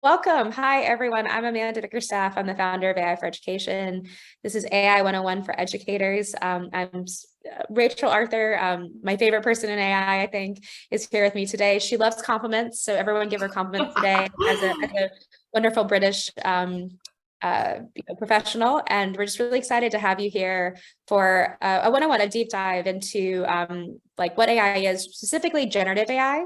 Welcome. Hi, everyone. I'm Amanda Bickerstaff. I'm the founder of AI for Education. This is AI 101 for educators. Rachel Arthur, my favorite person in AI, I think, is here with me today. She loves compliments, so everyone give her compliments today as a wonderful British professional. And we're just really excited to have you here for a 101, a deep dive into like what AI is, specifically generative AI,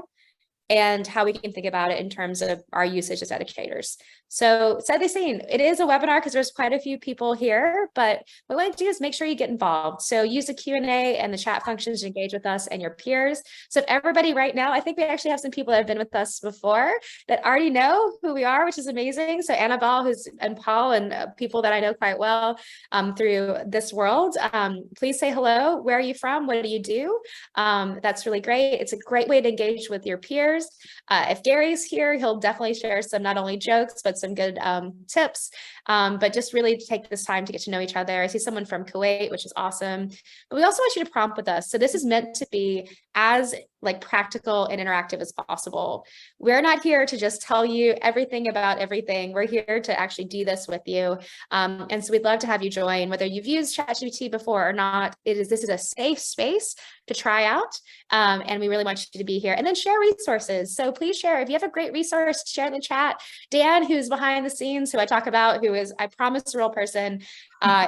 and how we can think about it in terms of our usage as educators. So sadly saying, it is a webinar because there's quite a few people here, but what I want to do is make sure you get involved. So use the Q&A and the chat functions to engage with us and your peers. So if everybody right now, I think we actually have some people that have been with us before that already know who we are, which is amazing. So Annabelle, and Paul, and people that I know quite well through this world, please say hello. Where are you from? What do you do? That's really great. It's a great way to engage with your peers. If Gary's here, he'll definitely share some not only jokes, but some good tips, but just really take this time to get to know each other. I see someone from Kuwait, which is awesome. But we also want you to prompt with us. So this is meant to be as like practical and interactive as possible. We're not here to just tell you everything about everything. We're here to actually do this with you. And so we'd love to have you join, whether you've used ChatGPT before or not. This is a safe space to try out. And we really want you to be here. And then share resources. So please share. If you have a great resource, share in the chat. Dan, who's behind the scenes, who I talk about, who is, I promise, a real person,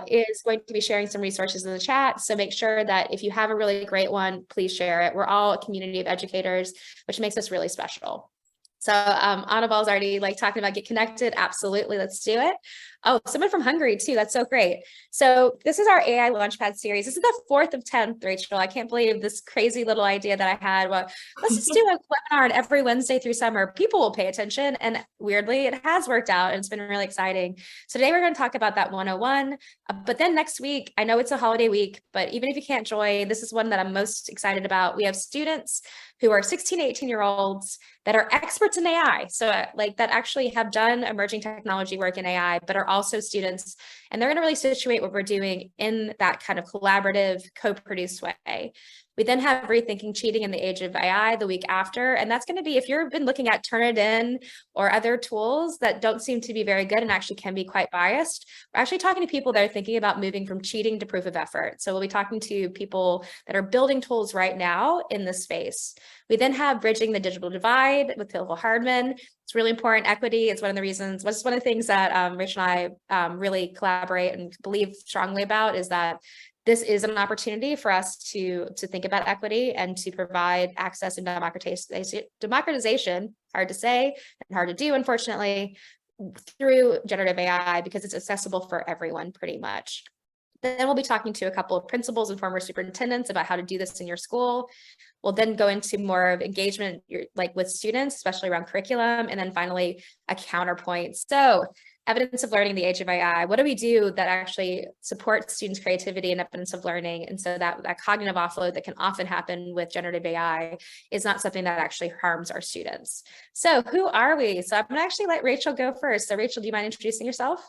is going to be sharing some resources in the chat. So make sure that if you have a really great one, please share it. We're all a community of educators, which makes us really special. So Annabelle's already like talking about get connected. Absolutely. Let's do it. Oh, someone from Hungary too. That's so great. So this is our AI Launchpad series. This is the 4th of 10th, Rachel. I can't believe this crazy little idea that I had. Well, let's just do a webinar and every Wednesday through summer, people will pay attention. And weirdly, it has worked out and it's been really exciting. So today we're going to talk about that 101. But then next week, I know it's a holiday week, but even if you can't join, this is one that I'm most excited about. We have students who are 16 to 18-year-olds that are experts in AI. So like that actually have done emerging technology work in AI, but are also students. And they're going to really situate what we're doing in that kind of collaborative, co-produced way. We then have rethinking cheating in the age of AI the week after. And that's going to be, if you've been looking at Turnitin or other tools that don't seem to be very good and actually can be quite biased, we're actually talking to people that are thinking about moving from cheating to proof of effort. So we'll be talking to people that are building tools right now in this space. We then have bridging the digital divide with Phil Hardman. It's really important. Equity is one of the reasons, one of the things that Rich and I really collaborate and believe strongly about, is that this is an opportunity for us to think about equity and to provide access and democratization, hard to say and hard to do, unfortunately, through generative AI, because it's accessible for everyone pretty much. Then we'll be talking to a couple of principals and former superintendents about how to do this in your school. We'll then go into more of engagement like with students, especially around curriculum, and then finally a counterpoint. So evidence of learning in the age of AI. What do we do that actually supports students' creativity and evidence of learning? And so that cognitive offload that can often happen with generative AI is not something that actually harms our students. So who are we? So I'm going to actually let Rachel go first. So Rachel, do you mind introducing yourself?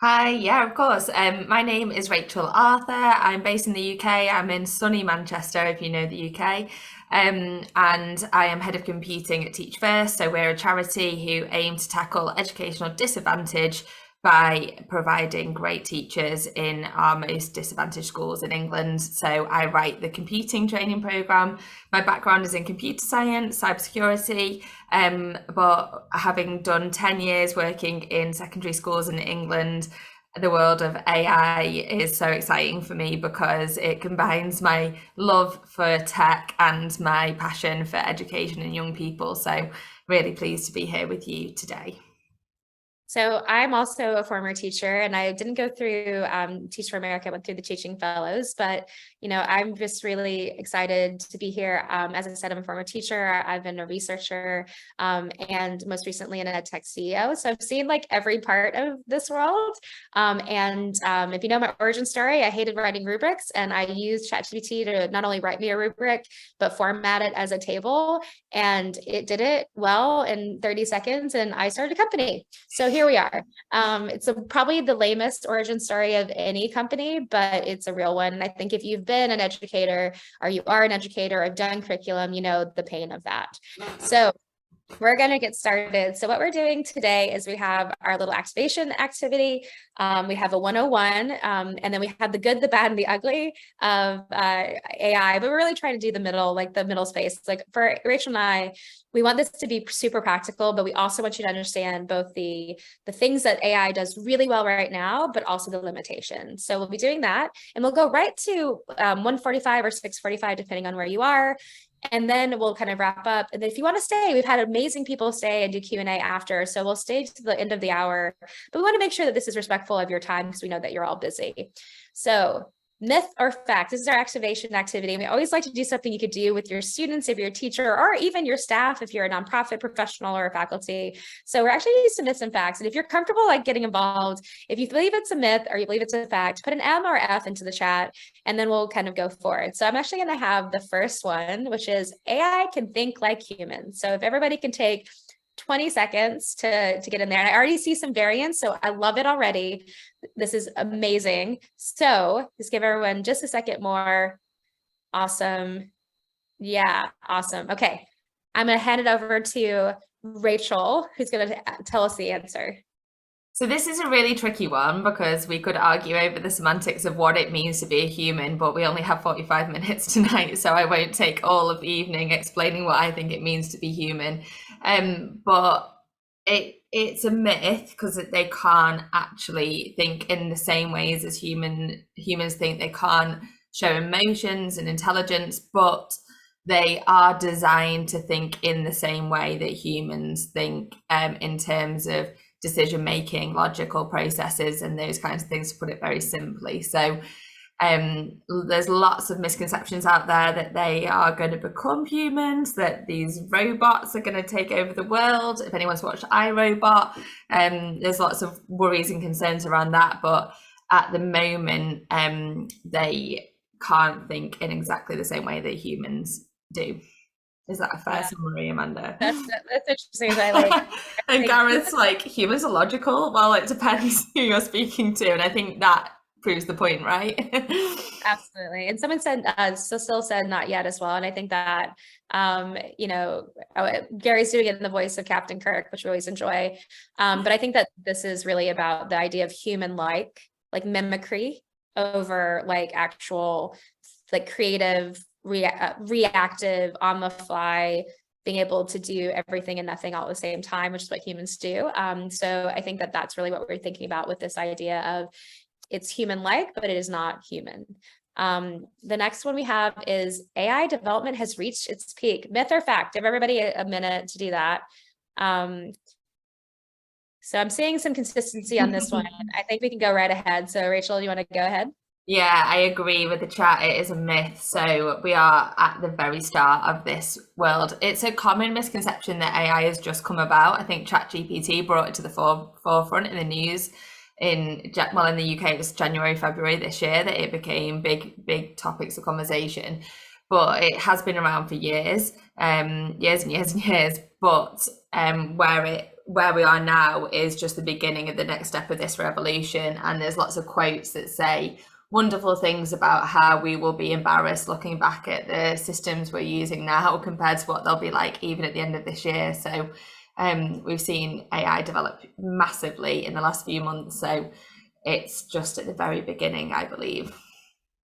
Hi, yeah, of course. My name is Rachel Arthur. I'm based in the UK. I'm in sunny Manchester, if you know the UK. And I am head of computing at Teach First. So we're a charity who aim to tackle educational disadvantage by providing great teachers in our most disadvantaged schools in England. So I write the computing training programme. My background is in computer science, cybersecurity, but having done 10 years working in secondary schools in England, the world of AI is so exciting for me because it combines my love for tech and my passion for education and young people. So really pleased to be here with you today. So I'm also a former teacher, and I didn't go through Teach for America. I went through the Teaching Fellows, but I'm just really excited to be here. As I said, I'm a former teacher. I've been a researcher, and most recently an ed tech CEO. So I've seen like every part of this world. If you know my origin story, I hated writing rubrics, and I used ChatGPT to not only write me a rubric, but format it as a table, and it did it well in 30 seconds, and I started a company. So here we are. It's probably the lamest origin story of any company, but it's a real one. And I think if you've been an educator or you are an educator or have done curriculum, you know the pain of that. So We're going to get started. So what we're doing today is we have our little activation activity. We have a 101, and then we have the good, the bad, and the ugly of AI, but we're really trying to do the middle, like the middle space. Like for Rachel and I, we want this to be super practical, but we also want you to understand both the things that AI does really well right now, but also the limitations. So we'll be doing that, and we'll go right to 1:45 or 6:45, depending on where you are. And then we'll kind of wrap up. And if you want to stay, we've had amazing people stay and do Q&A after. So we'll stay to the end of the hour, but we want to make sure that this is respectful of your time because we know that you're all busy. So myth or fact, this is our activation activity. And we always like to do something you could do with your students if you're a teacher, or even your staff if you're a nonprofit professional or a faculty. So we're actually using myths and facts. And if you're comfortable like getting involved, if you believe it's a myth or you believe it's a fact, put an M or F into the chat, and then we'll kind of go forward. So I'm actually going to have the first one, which is AI can think like humans. So if everybody can take 20 seconds to get in there. And I already see some variants, so I love it already. This is amazing. So just give everyone just a second more. Awesome. Yeah, awesome. Okay, I'm going to hand it over to Rachel, who's going to tell us the answer. So this is a really tricky one because we could argue over the semantics of what it means to be a human, but we only have 45 minutes tonight, so I won't take all of the evening explaining what I think it means to be human. But it's a myth because they can't actually think in the same ways as humans think. They can't show emotions and intelligence, but they are designed to think in the same way that humans think, in terms of decision making, logical processes, and those kinds of things, to put it very simply. So there's lots of misconceptions out there that they are going to become humans, that these robots are going to take over the world. If anyone's watched iRobot, there's lots of worries and concerns around that, but at the moment they can't think in exactly the same way that humans do. Is that a fair summary, Amanda? That's interesting. I like. And Gareth's like, humans are logical. Well, it depends who you're speaking to, and I think that proves the point, right? Absolutely. And someone said, still said not yet as well. And I think that, Gary's doing it in the voice of Captain Kirk, which we always enjoy. But I think that this is really about the idea of human-like, like mimicry over like actual, like creative, reactive, on the fly, being able to do everything and nothing all at the same time, which is what humans do. So I think that that's really what we're thinking about with this idea of it's human-like, but it is not human. The next one we have is AI development has reached its peak. Myth or fact? Give everybody a minute to do that. So I'm seeing some consistency on this one. I think we can go right ahead. So Rachel, you want to go ahead? Yeah, I agree with the chat. It is a myth. So we are at the very start of this world. It's a common misconception that AI has just come about. I think ChatGPT brought it to the forefront in the news in the UK. It was January, February this year that it became big topics of conversation. But it has been around for years, years and years and years. But where we are now is just the beginning of the next step of this revolution. And there's lots of quotes that say wonderful things about how we will be embarrassed looking back at the systems we're using now compared to what they'll be like even at the end of this year. So we've seen AI develop massively in the last few months. So it's just at the very beginning, I believe.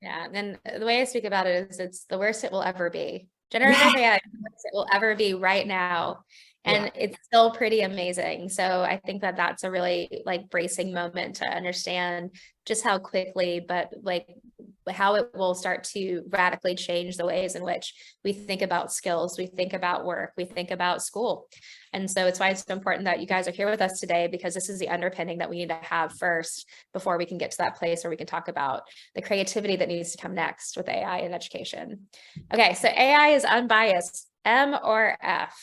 Yeah, and the way I speak about it is it's the worst it will ever be. Generative AI is the worst it will ever be right now. And it's still pretty amazing. So I think that that's a really like bracing moment to understand just how quickly, but like how it will start to radically change the ways in which we think about skills, we think about work, we think about school. And so it's why it's so important that you guys are here with us today, because this is the underpinning that we need to have first before we can get to that place where we can talk about the creativity that needs to come next with AI in education. Okay, so AI is unbiased, M or F?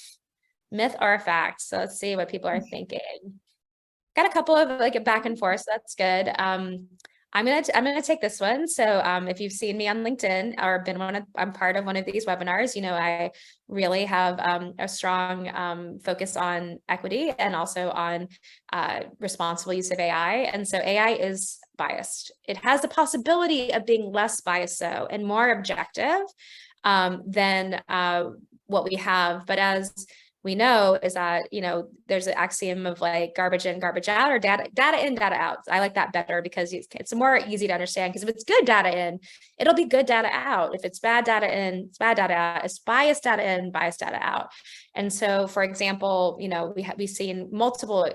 Myth or fact? So let's see what people are thinking. Got a couple of like back and forth, so that's good. I'm gonna take this one. So if you've seen me on LinkedIn or I'm part of one of these webinars, you know, I really have a strong focus on equity and also on responsible use of AI. And so AI is biased. It has the possibility of being less biased though, and more objective than what we have. But as we know is that, you know, there's an axiom of like garbage in, garbage out, or data in, data out. I like that better because it's more easy to understand, because if it's good data in, it'll be good data out. If it's bad data in, it's bad data out. It's biased data in, biased data out. And so, for example, you know, we've seen multiple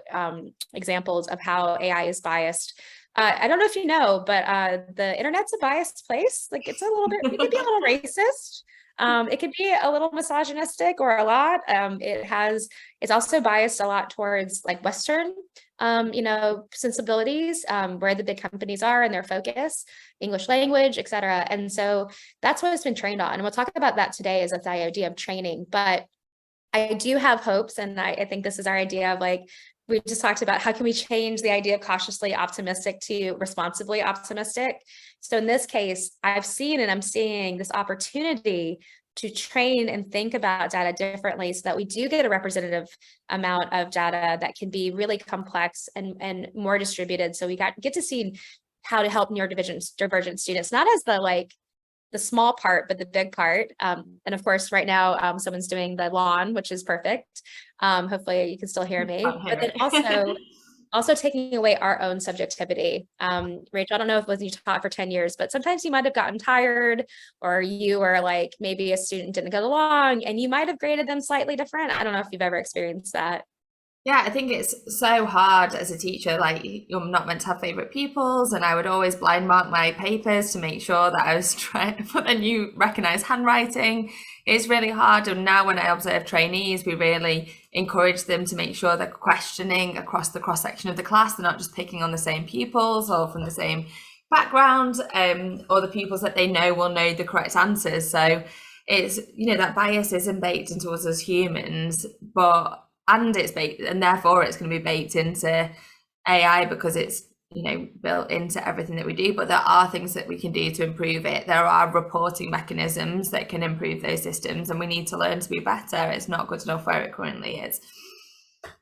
examples of how AI is biased. I don't know if you know, but the internet's a biased place. Like, it's a little bit, it could be a little racist. It could be a little misogynistic, or a lot. It's also biased a lot towards like Western, you know, sensibilities, where the big companies are and their focus, English language, et cetera. And so that's what it's been trained on. And we'll talk about that today, is that the idea of training. But I do have hopes, and I think this is our idea of like, we just talked about how can we change the idea of cautiously optimistic to responsibly optimistic. So in this case, I've seen and I'm seeing this opportunity to train and think about data differently, so that we do get a representative amount of data that can be really complex and more distributed. So we get to see how to help neurodivergent students, not as the small part, but the big part. And of course, right now, someone's doing the lawn, which is perfect. Hopefully you can still hear me, but then also taking away our own subjectivity. Rachel, I don't know if it was you taught for 10 years, but sometimes you might have gotten tired, or you were like, maybe a student didn't get along and you might have graded them slightly different. I don't know if you've ever experienced that. Yeah, I think it's so hard as a teacher. Like, you're not meant to have favorite pupils, and I would always blind mark my papers to make sure that I was trying. But then you recognize handwriting. It's really hard. And now when I observe trainees, we really encourage them to make sure they're questioning across the cross section of the class. They're not just picking on the same pupils or from the same background, or the pupils that they know will know the correct answers. So it's, you know, that bias isn't baked into us as humans, and it's baked, and therefore it's going to be baked into AI because it's, you know, built into everything that we do. But there are things that we can do to improve it. There are reporting mechanisms that can improve those systems, and we need to learn to be better. It's not good enough where it currently is.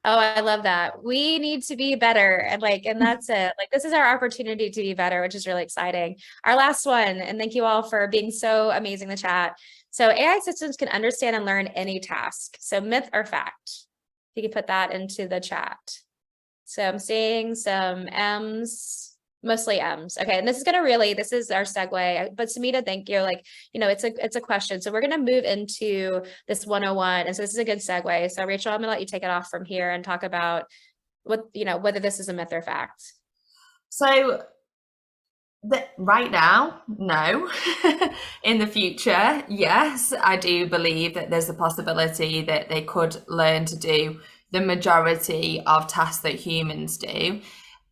Oh, I love that. We need to be better. And that's it. Like, this is our opportunity to be better, which is really exciting. Our last one, and thank you all for being so amazing in the chat. So AI systems can understand and learn any task. So myth or fact? You can put that into the chat. So I'm seeing some M's, mostly M's. Okay, and this is our segue. But Samita, thank you. Like, you know, it's a question. So we're gonna move into this 101. And so this is a good segue. So Rachel, I'm gonna let you take it off from here and talk about whether this is a myth or fact. So right now, no. In the future, yes, I do believe that there's a possibility that they could learn to do the majority of tasks that humans do.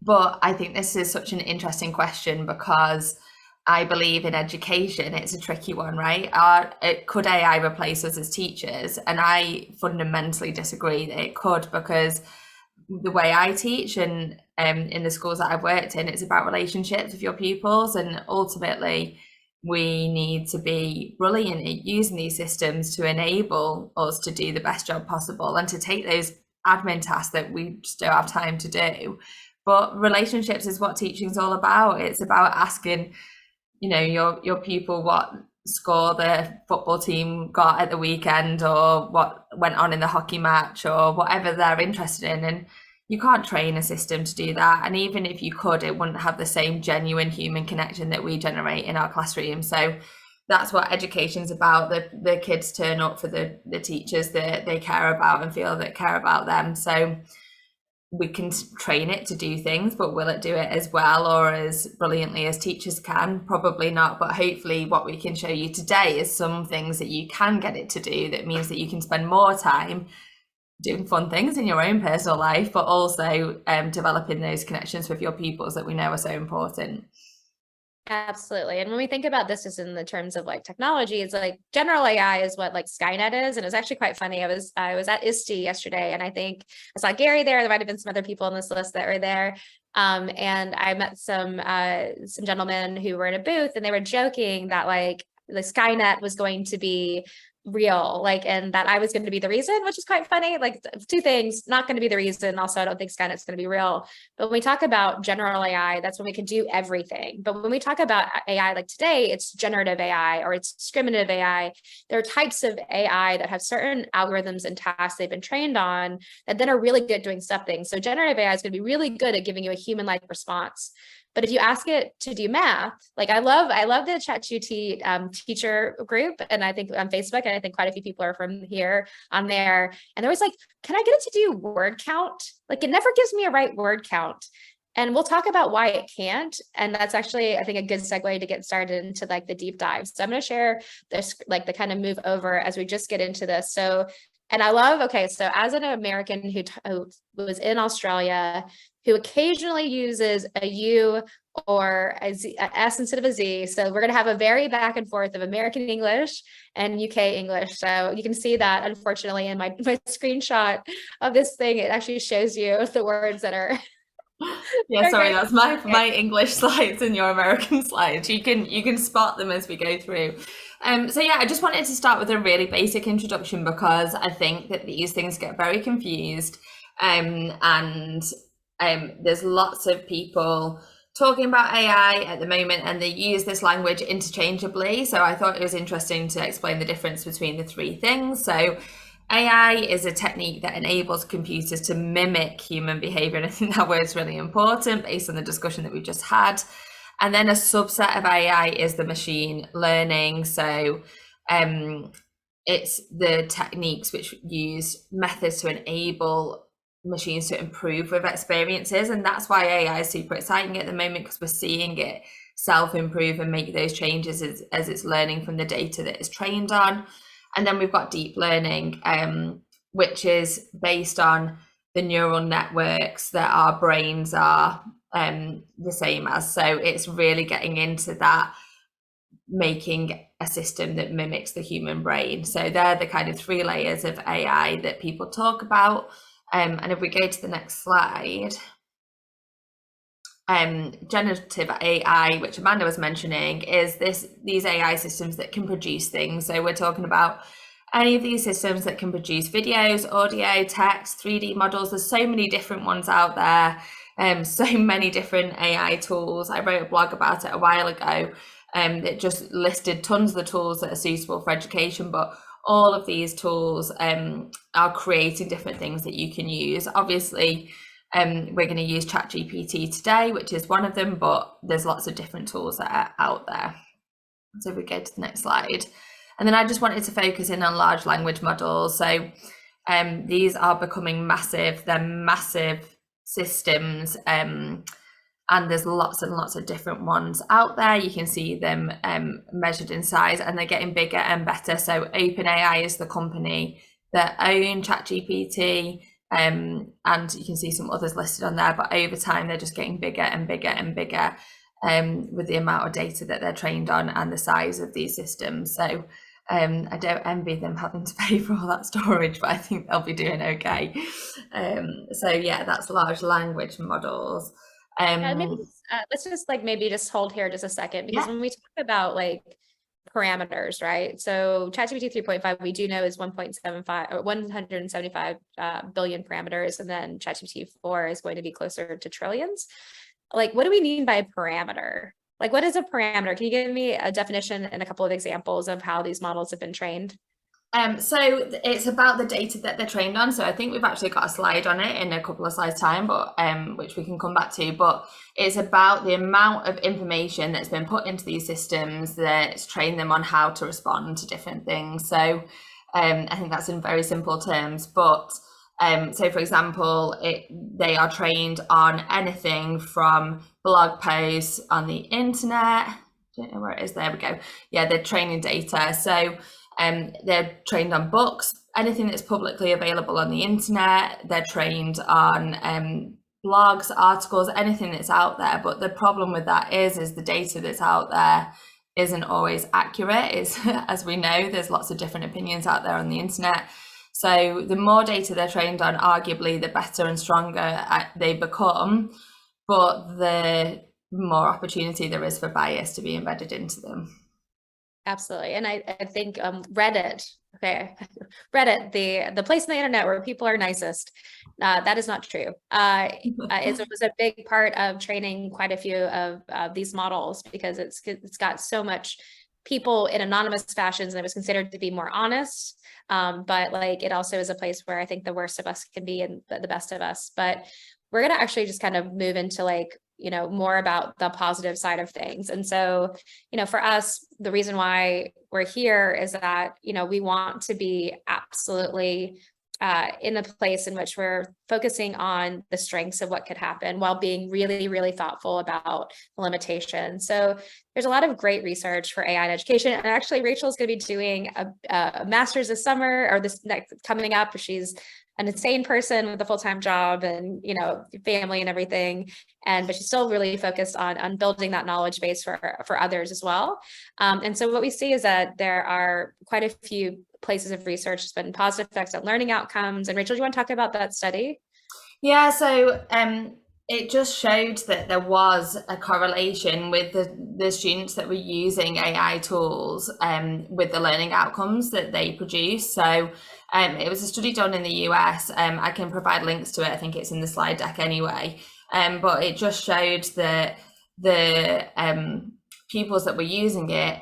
But I think this is such an interesting question, because I believe in education, it's a tricky one, right? Could AI replace us as teachers? And I fundamentally disagree that it could, because the way I teach and in the schools that I've worked in, it's about relationships with your pupils, and ultimately we need to be brilliant at using these systems to enable us to do the best job possible and to take those admin tasks that we just don't have time to do. But relationships is what teaching is all about. It's about asking, you know, your pupil what score the football team got at the weekend, or what went on in the hockey match, or whatever they're interested in. And you can't train a system to do that. And even if you could, it wouldn't have the same genuine human connection that we generate in our classroom. So that's what education's about. The kids turn up for the teachers that they care about and feel that care about them. So we can train it to do things, but will it do it as well or as brilliantly as teachers can? Probably not. But hopefully what we can show you today is some things that you can get it to do, that means that you can spend more time doing fun things in your own personal life, but also developing those connections with your pupils that we know are so important. Absolutely. And when we think about this is in the terms of like technology, it's like general AI is what like Skynet is. And it was actually quite funny. I was at ISTE yesterday, and I think I saw Gary there. There might have been some other people on this list that were there. And I met some gentlemen who were in a booth, and they were joking that like the Skynet was going to be real, like, and that I was going to be the reason, which is quite funny. Like, two things, not going to be the reason. Also, I don't think Skynet's going to be real. But when we talk about general AI, that's when we can do everything. But when we talk about AI like today, it's generative AI or it's discriminative AI. There are types of AI that have certain algorithms and tasks they've been trained on that then are really good at doing something. So generative AI is going to be really good at giving you a human-like response. But if you ask it to do math, like I love the ChatGPT teacher group, and I think on Facebook, and I think quite a few people are from here on there. And they're always like, "Can I get it to do word count?" Like it never gives me a right word count. And we'll talk about why it can't. And that's actually, I think, a good segue to get started into like the deep dive. So I'm going to share this, like the kind of move over as we just get into this. So, and I love, okay, so as an American who was in Australia, who occasionally uses a U or a S instead of a Z. So we're going to have a very back and forth of American English and UK English. So you can see that, unfortunately, in my screenshot of this thing, it actually shows you the words that are. Yeah, sorry, that's my English slides and your American slides. You can spot them as we go through. So yeah, I just wanted to start with a really basic introduction because I think that these things get very confused. And there's lots of people talking about AI at the moment and they use this language interchangeably. So I thought it was interesting to explain the difference between the three things. So AI is a technique that enables computers to mimic human behavior. And I think that word's really important based on the discussion that we just had. And then a subset of AI is the machine learning. So it's the techniques which use methods to enable machines to improve with experiences. And that's why AI is super exciting at the moment, because we're seeing it self-improve and make those changes as it's learning from the data that it's trained on. And then we've got deep learning, which is based on the neural networks that our brains are the same as. So it's really getting into that, making a system that mimics the human brain. So they're the kind of three layers of AI that people talk about. And if we go to the next slide, generative AI, which Amanda was mentioning, is these AI systems that can produce things. So we're talking about any of these systems that can produce videos, audio, text, 3D models. There's so many different ones out there, so many different AI tools. I wrote a blog about it a while ago that just listed tons of the tools that are suitable for education, but all of these tools are creating different things that you can use. Obviously, we're going to use ChatGPT today, which is one of them, but there's lots of different tools that are out there. So if we go to the next slide. And then I just wanted to focus in on large language models. So these are becoming massive. They're massive systems. And there's lots and lots of different ones out there. You can see them measured in size, and they're getting bigger and better. So OpenAI is the company that own ChatGPT, and you can see some others listed on there. But over time, they're just getting bigger and bigger and bigger with the amount of data that they're trained on and the size of these systems. So I don't envy them having to pay for all that storage, but I think they'll be doing okay. So yeah, that's large language models. Maybe let's just like maybe just hold here just a second, because when we talk about like parameters, right? So ChatGPT 3.5 we do know is 1.75 or 175 billion parameters, and then ChatGPT 4 is going to be closer to trillions. Like, what do we mean by a parameter? Like, what is a parameter? Can you give me a definition and a couple of examples of how these models have been trained? So it's about the data that they're trained on. So I think we've actually got a slide on it in a couple of slides time, but which we can come back to. But it's about the amount of information that's been put into these systems that's trained them on how to respond to different things. So I think that's in very simple terms. But so for example, they are trained on anything from blog posts on the internet. I don't know where it is. There we go. Yeah, they're training data. So they're trained on books, anything that's publicly available on the internet. They're trained on blogs, articles, anything that's out there. But the problem with that is the data that's out there isn't always accurate. As we know, there's lots of different opinions out there on the internet. So the more data they're trained on, arguably, the better and stronger they become, but the more opportunity there is for bias to be embedded into them. Absolutely. And I think Reddit, okay, Reddit, the place on the internet where people are nicest, that is not true. It was a big part of training quite a few of these models because it's got so much people in anonymous fashions and it was considered to be more honest. But like it also is a place where I think the worst of us can be and the best of us. But we're going to actually just kind of move into like, more about the positive side of things. And so, for us, the reason why we're here is that, we want to be absolutely in the place in which we're focusing on the strengths of what could happen while being really, really thoughtful about the limitations. So there's a lot of great research for AI in education. And actually, Rachel's going to be doing a master's this summer or this next coming up. She's an insane person with a full-time job and family and everything, but she's still really focused on building that knowledge base for others as well. And so what we see is that there are quite a few places of research that's been positive effects on learning outcomes. And Rachel, do you want to talk about that study? Yeah, so it just showed that there was a correlation with the students that were using AI tools with the learning outcomes that they produce. So it was a study done in the US. I can provide links to it. I think it's in the slide deck anyway. But it just showed that the pupils that were using it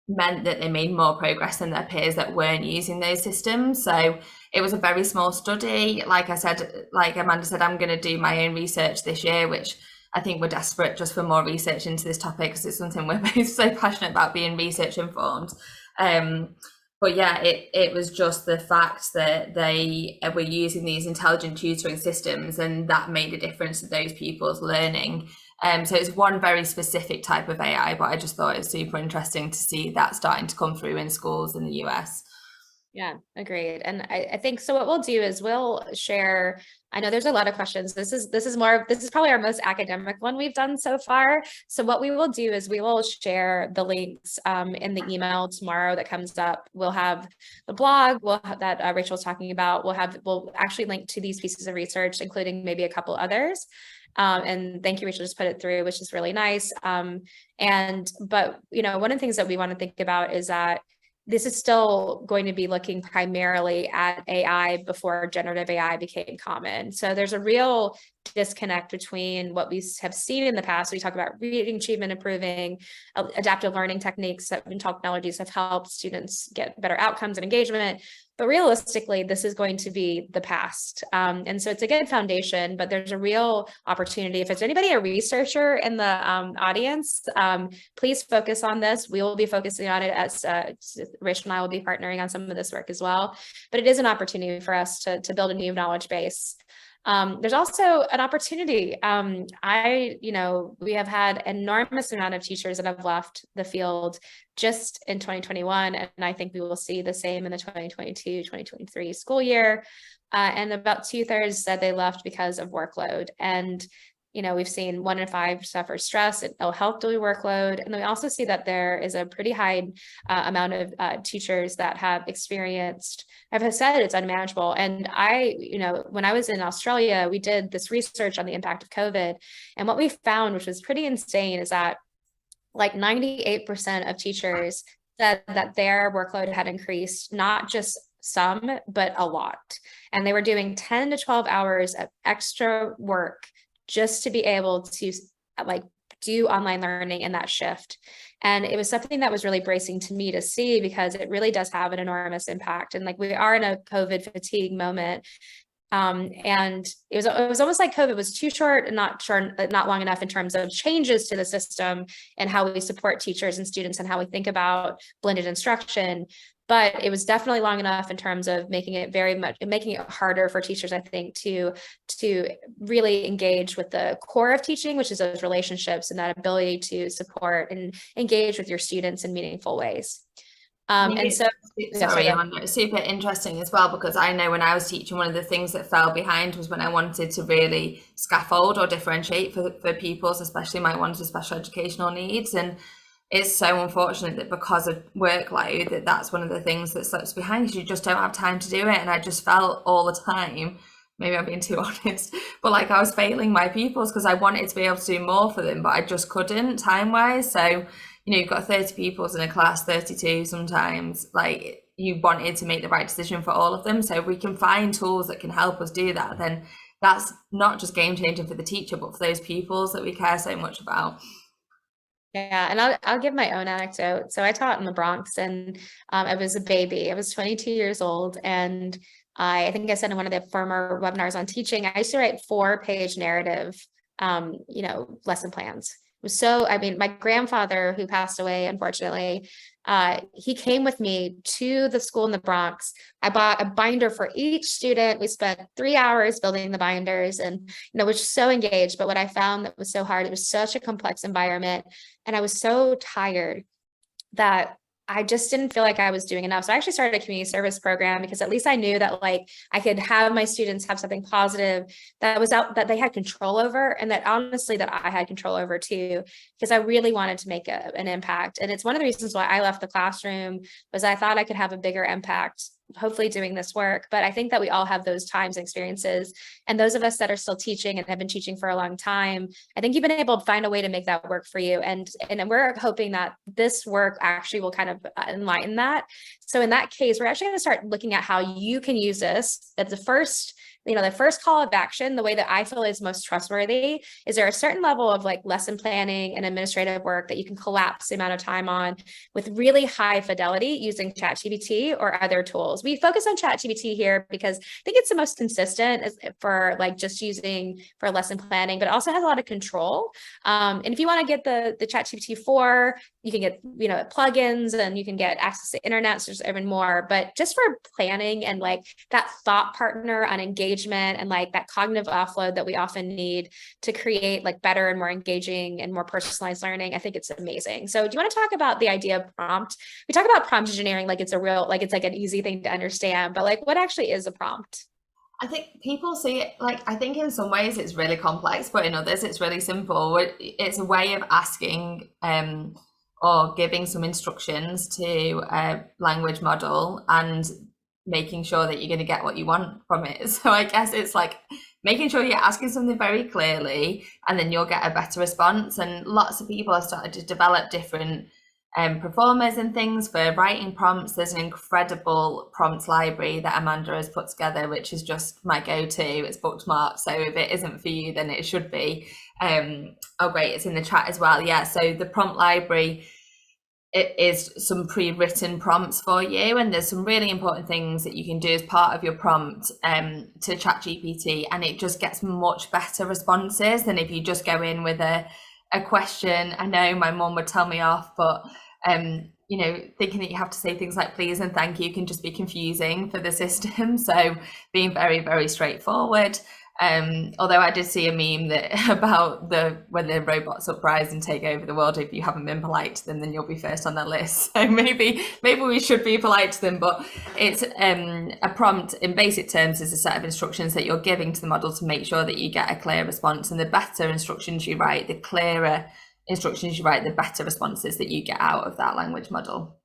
meant that they made more progress than their peers that weren't using those systems. So it was a very small study. Like I said, like Amanda said, I'm going to do my own research this year, which I think we're desperate just for more research into this topic because it's something we're both so passionate about, being research informed. But yeah, it was just the fact that they were using these intelligent tutoring systems and that made a difference to those pupils' learning. So it's one very specific type of AI, but I just thought it was super interesting to see that starting to come through in schools in the US. Yeah, agreed. And I think so what we'll do is we'll share, I know there's a lot of questions. This is probably our most academic one we've done so far. So what we will do is we will share the links in the email tomorrow that comes up. We'll have the blog that Rachel's talking about. We'll actually link to these pieces of research, including maybe a couple others. And thank you, Rachel, just put it through, which is really nice. But one of the things that we want to think about is that this is still going to be looking primarily at AI before generative AI became common. So there's a real disconnect between what we have seen in the past. We talk about reading achievement improving, adaptive learning techniques and technologies have helped students get better outcomes and engagement. But realistically, this is going to be the past. And so it's a good foundation, but there's a real opportunity. If there's anybody, a researcher in the audience, please focus on this. We will be focusing on it as Rich and I will be partnering on some of this work as well. But it is an opportunity for us to build a new knowledge base. There's also an opportunity. We have had enormous amount of teachers that have left the field just in 2021. And I think we will see the same in the 2022-2023 school year. And about 2/3 said they left because of workload. And we've seen 1 in 5 suffer stress and ill health due to workload. And then we also see that there is a pretty high amount of teachers that have said it's unmanageable. And when I was in Australia, we did this research on the impact of COVID. And what we found, which was pretty insane, is that like 98% of teachers said that their workload had increased, not just some, but a lot. And they were doing 10 to 12 hours of extra work just to be able to do online learning in that shift. And it was something that was really bracing to me to see because it really does have an enormous impact. And we are in a COVID fatigue moment. And it was almost like COVID was too short and not long enough in terms of changes to the system and how we support teachers and students and how we think about blended instruction. But it was definitely long enough in terms of making it harder for teachers, I think, to really engage with the core of teaching, which is those relationships and that ability to support and engage with your students in meaningful ways. It's super interesting as well, because I know when I was teaching, one of the things that fell behind was when I wanted to really scaffold or differentiate for pupils, especially my ones with special educational needs. And it's so unfortunate that because of workload, that's one of the things that slips behind, because you just don't have time to do it. And I just felt all the time, maybe I'm being too honest, but I was failing my pupils because I wanted to be able to do more for them, but I just couldn't time-wise. So you've got 30 pupils in a class, 32 sometimes, like you wanted to make the right decision for all of them. So if we can find tools that can help us do that, then that's not just game changing for the teacher, but for those pupils that we care so much about. Yeah, and I'll give my own anecdote. So I taught in the Bronx, and I was a baby. I was 22 years old, and I think I said in one of the former webinars on teaching, I used to write 4-page narrative, lesson plans. It was so, I mean, my grandfather, who passed away, unfortunately, he came with me to the school in the Bronx. I bought a binder for each student. We spent 3 hours building the binders, and was so engaged. But what I found that was so hard, it was such a complex environment, and I was so tired that I just didn't feel like I was doing enough. So I actually started a community service program, because at least I knew that like I could have my students have something positive that was out, that they had control over, and that honestly that I had control over too, because I really wanted to make an impact. And it's one of the reasons why I left the classroom, was I thought I could have a bigger impact, hopefully doing this work. But I think that we all have those times and experiences. And those of us that are still teaching and have been teaching for a long time, I think you've been able to find a way to make that work for you. And we're hoping that this work actually will kind of enlighten that. So in that case, we're actually going to start looking at how you can use this. That's the first call of action. The way that I feel is most trustworthy is there a certain level of like lesson planning and administrative work that you can collapse the amount of time on with really high fidelity using ChatGPT or other tools. We focus on ChatGPT here because I think it's the most consistent for like just using for lesson planning, but it also has a lot of control. And if you want to get the ChatGPT 4, you can get, plugins, and you can get access to internet, so there's even more. But just for planning and like that thought partner on engagement and like that cognitive offload that we often need to create like better and more engaging and more personalized learning, I think it's amazing. So do you want to talk about the idea of prompt? We talk about prompt engineering like it's like an easy thing to understand, but like what actually is a prompt? I think people see it like, I think in some ways it's really complex, but in others it's really simple. It's a way of asking or giving some instructions to a language model and making sure that you're going to get what you want from it. So I guess it's like making sure you're asking something very clearly, and then you'll get a better response. And lots of people have started to develop different performers and things for writing prompts. There's an incredible prompt library that Amanda has put together, which is just my go-to. It's bookmarked, so if it isn't for you, then it should be. Oh great, it's in the chat as well. Yeah, so the prompt library, it is some pre-written prompts for you, and there's some really important things that you can do as part of your prompt to ChatGPT, and it just gets much better responses than if you just go in with a question. I know my mum would tell me off, but thinking that you have to say things like please and thank you can just be confusing for the system. So being very, very straightforward. Although I did see a meme that about when the robots uprise and take over the world, if you haven't been polite to them, then you'll be first on their list. So maybe we should be polite to them. But it's a prompt in basic terms is a set of instructions that you're giving to the model to make sure that you get a clear response. And the better instructions you write, the clearer instructions you write, the better responses that you get out of that language model.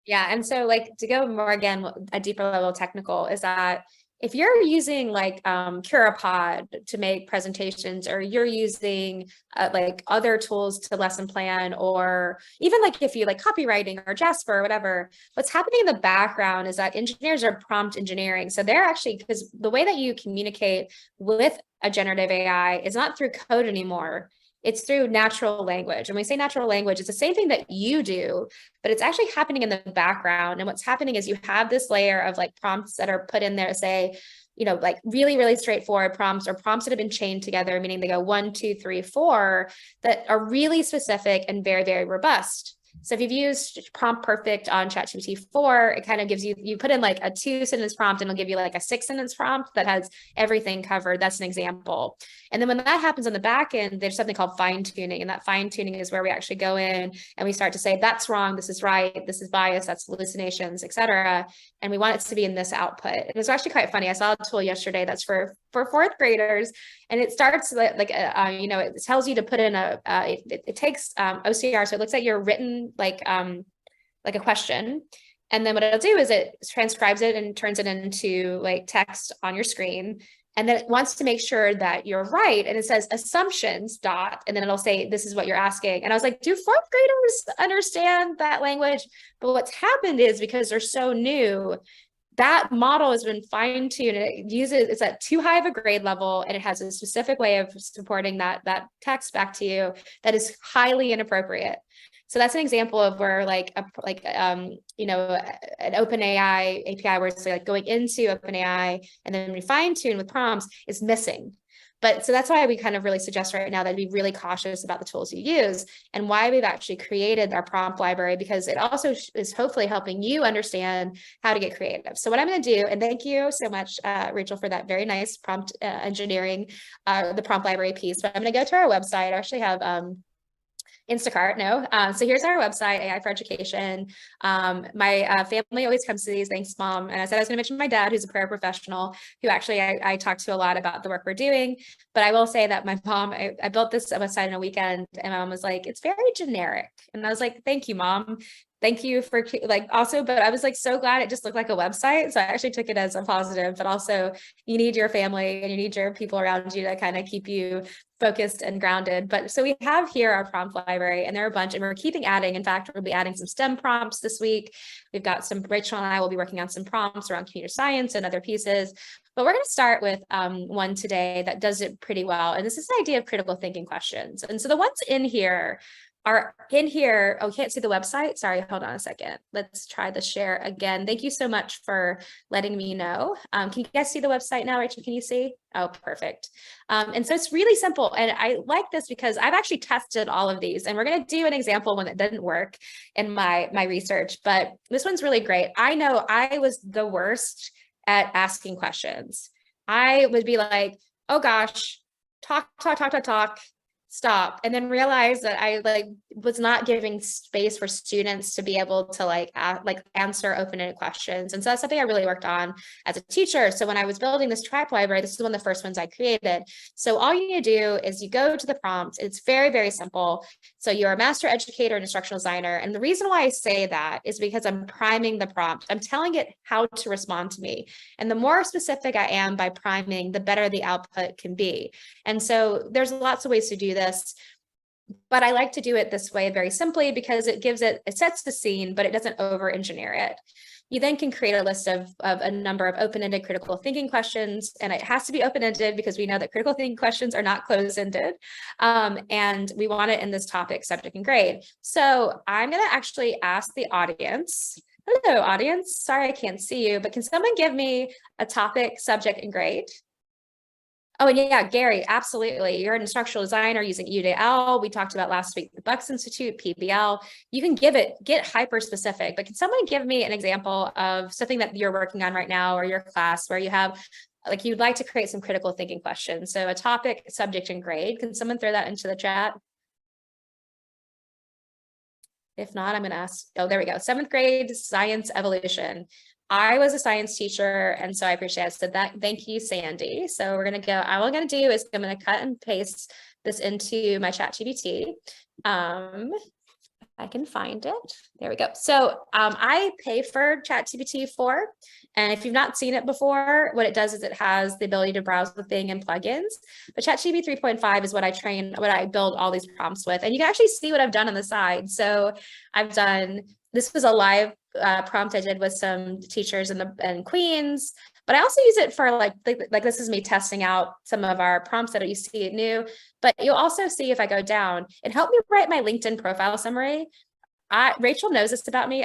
Yeah, and so like to go more again, a deeper level technical is that if you're using like CuraPod to make presentations, or you're using like other tools to lesson plan, or even like if you like copywriting or Jasper or whatever, what's happening in the background is that engineers are prompt engineering. So they're actually, because the way that you communicate with a generative AI is not through code anymore. It's through natural language. And when we say natural language, it's the same thing that you do, but it's actually happening in the background. And what's happening is you have this layer of like prompts that are put in there to say, like really, really straightforward prompts, or prompts that have been chained together, meaning they go 1, 2, 3, 4, that are really specific and very, very robust. So if you've used Prompt Perfect on ChatGPT 4, it kind of gives you put in like a 2-sentence prompt, and it'll give you like a 6-sentence prompt that has everything covered. That's an example. And then when that happens on the back end, there's something called fine tuning. And that fine tuning is where we actually go in and we start to say, that's wrong, this is right, this is bias, that's hallucinations, etc. And we want it to be in this output. It was actually quite funny. I saw a tool yesterday that's for 4th graders, and it starts like it tells you to put in it takes OCR, so it looks like you're written like a question, and then what it'll do is it transcribes it and turns it into like text on your screen, And then it wants to make sure that you're right. And it says assumptions dot, and then it'll say, this is what you're asking. And I was like, do fourth graders understand that language? But what's happened is, because they're so new, that model has been fine-tuned. It's at too high of a grade level, and it has a specific way of supporting that text back to you that is highly inappropriate. So that's an example of where you know, an OpenAI API where it's like going into OpenAI and then we fine tune with prompts is missing. But so that's why we kind of really suggest right now that be really cautious about the tools you use, and why we've actually created our prompt library, because it also is hopefully helping you understand how to get creative. So what I'm going to do, and thank you so much, Rachel, for that very nice prompt engineering, the prompt library piece. But I'm going to go to our website. I actually have Instacart, no. So here's our website, AI for Education. My family always comes to these, thanks mom. And I said I was gonna mention my dad, who's a paraprofessional, who actually I talk to a lot about the work we're doing. But I will say that my mom, I built this website in a weekend, and mom was like, it's very generic. And I was like, thank you, mom. Thank you for also, but I was like, so glad it just looked like a website. So I actually took it as a positive, but also you need your family and you need your people around you to kind of keep you focused and grounded. But so we have here our prompt library, and there are a bunch, and we're keeping adding. In fact, we'll be adding some STEM prompts this week. We've got Rachel and I will be working on some prompts around computer science and other pieces. But we're going to start with one today that does it pretty well. And this is the idea of critical thinking questions. And so the ones in here are in here. Oh, can't see the website. Sorry, hold on a second. Let's try the share again. Thank you so much for letting me know. Can you guys see the website now, Rachel? Can you see? Oh, perfect. And so it's really simple. And I like this because I've actually tested all of these, and we're going to do an example when it didn't work in my research, but this one's really great. I know I was the worst at asking questions. I would be like, oh gosh, talk, stop, and then realize that I was not giving space for students to be able to answer open-ended questions. And so that's something I really worked on as a teacher. So when I was building this tribe library, this is one of the first ones I created. So all you need to do is you go to the prompt. It's very, very simple. So you're a master educator and instructional designer. And the reason why I say that is because I'm priming the prompt. I'm telling it how to respond to me. And the more specific I am by priming, the better the output can be. And so there's lots of ways to do this, but I like to do it this way very simply because it sets the scene, but it doesn't over engineer it. You then can create a list of a number of open-ended critical thinking questions, and it has to be open-ended because we know that critical thinking questions are not closed-ended, and we want it in this topic, subject, and grade. So I'm going to actually ask the audience. Hello, audience. Sorry I can't see you, but can someone give me a topic, subject, and grade? Oh, and yeah, Gary, absolutely. You're an instructional designer using UDL. We talked about last week, the Bucks Institute, PBL. You can get hyper specific, but can someone give me an example of something that you're working on right now or your class where you have, you'd like to create some critical thinking questions? So a topic, subject, and grade. Can someone throw that into the chat? If not, I'm going to ask, oh, there we go. 7th grade science evolution. I was a science teacher, and so I appreciate it. So thank you, Sandy. So we're going to go, all I'm going to do is I'm going to cut and paste this into my ChatGPT. I can find it. There we go. So I pay for ChatGPT 4. And if you've not seen it before, what it does is it has the ability to browse the thing and plugins. But ChatGPT 3.5 is what I build all these prompts with. And you can actually see what I've done on the side. So this was a live prompt I did with some teachers in Queens, but I also use it for like this is me testing out some of our prompts that you see new, but you'll also see if I go down, it helped me write my LinkedIn profile summary. Rachel knows this about me.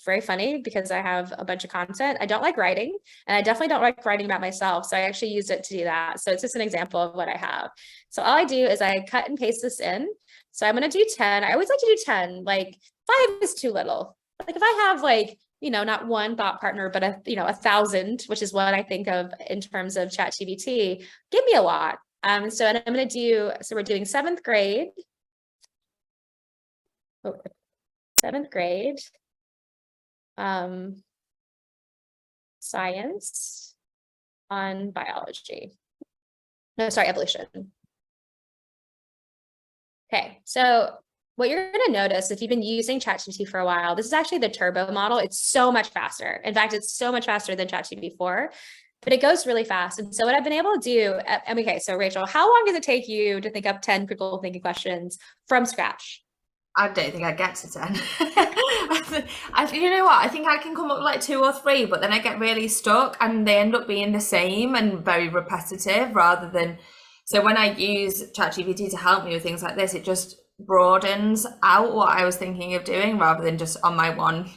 Very funny because I have a bunch of content. I don't like writing, and I definitely don't like writing about myself. So I actually use it to do that. So it's just an example of what I have. So all I do is I cut and paste this in. So I'm going to do 10. I always like to do 10, 5 is too little. If I have not one thought partner, but 1,000, which is what I think of in terms of ChatGPT, give me a lot. So I'm going to do, so we're doing 7th grade. Oh, 7th grade. Science on biology. No, sorry, evolution. Okay, so what you're going to notice if you've been using ChatGPT for a while, this is actually the turbo model. It's so much faster. In fact, it's so much faster than ChatGPT 4. but it goes really fast. And so what I've been able to do, okay, so Rachel, how long does it take you to think up 10 critical thinking questions from scratch? I don't think I get to 10. You know what? I think I can come up with like 2 or 3, but then I get really stuck and they end up being the same and very repetitive rather than. So when I use ChatGPT to help me with things like this, it just broadens out what I was thinking of doing rather than just on my one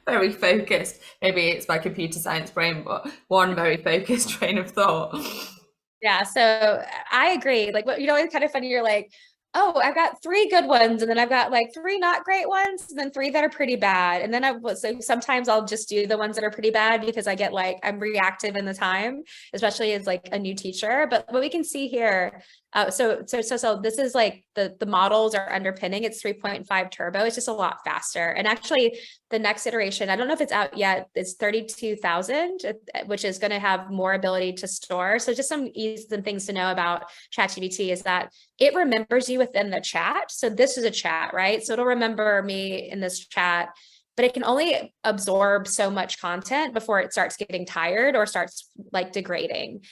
very focused, maybe it's my computer science brain, but one very focused train of thought. Yeah, so I agree. Like, what, it's kind of funny. You're like, oh, I've got 3 good ones, and then I've got like 3 not great ones, and then 3 that are pretty bad. And then so sometimes I'll just do the ones that are pretty bad because I get like, I'm reactive in the time, especially as like a new teacher. But what we can see here, so this is like the models are underpinning. It's 3.5 turbo. It's just a lot faster. And actually, the next iteration, I don't know if it's out yet, it's 32,000, which is going to have more ability to store. So just some ease and things to know about ChatGPT is that it remembers you within the chat. So this is a chat, right? So it'll remember me in this chat, but it can only absorb so much content before it starts getting tired or starts like degrading.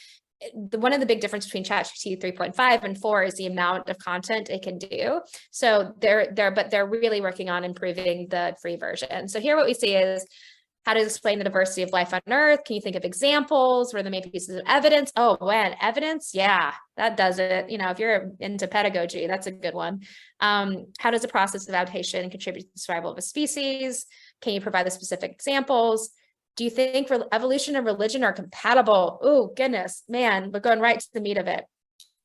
One of the big difference between ChatGPT 3.5 and 4 is the amount of content it can do. So they're really working on improving the free version. So here what we see is how to explain the diversity of life on Earth. Can you think of examples? What are the main pieces of evidence? Oh, man, evidence? Yeah, that does it. If you're into pedagogy, that's a good one. How does the process of adaptation contribute to the survival of a species? Can you provide the specific examples? Do you think evolution and religion are compatible? Oh, goodness, man, we're going right to the meat of it.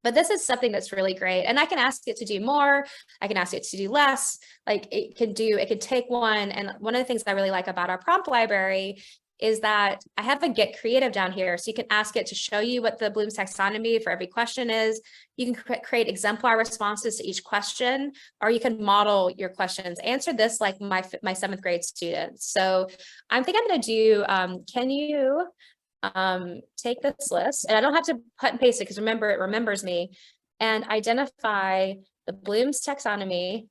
But this is something that's really great. And I can ask it to do more. I can ask it to do less. Like it can take one. And one of the things I really like about our prompt library is that I have a get creative down here. So you can ask it to show you what the Bloom's taxonomy for every question is. You can create exemplar responses to each question, or you can model your questions. Answer this like my 7th grade students. So I think I'm going to do, can you take this list, and I don't have to cut and paste it because remember, it remembers me, and identify the Bloom's taxonomy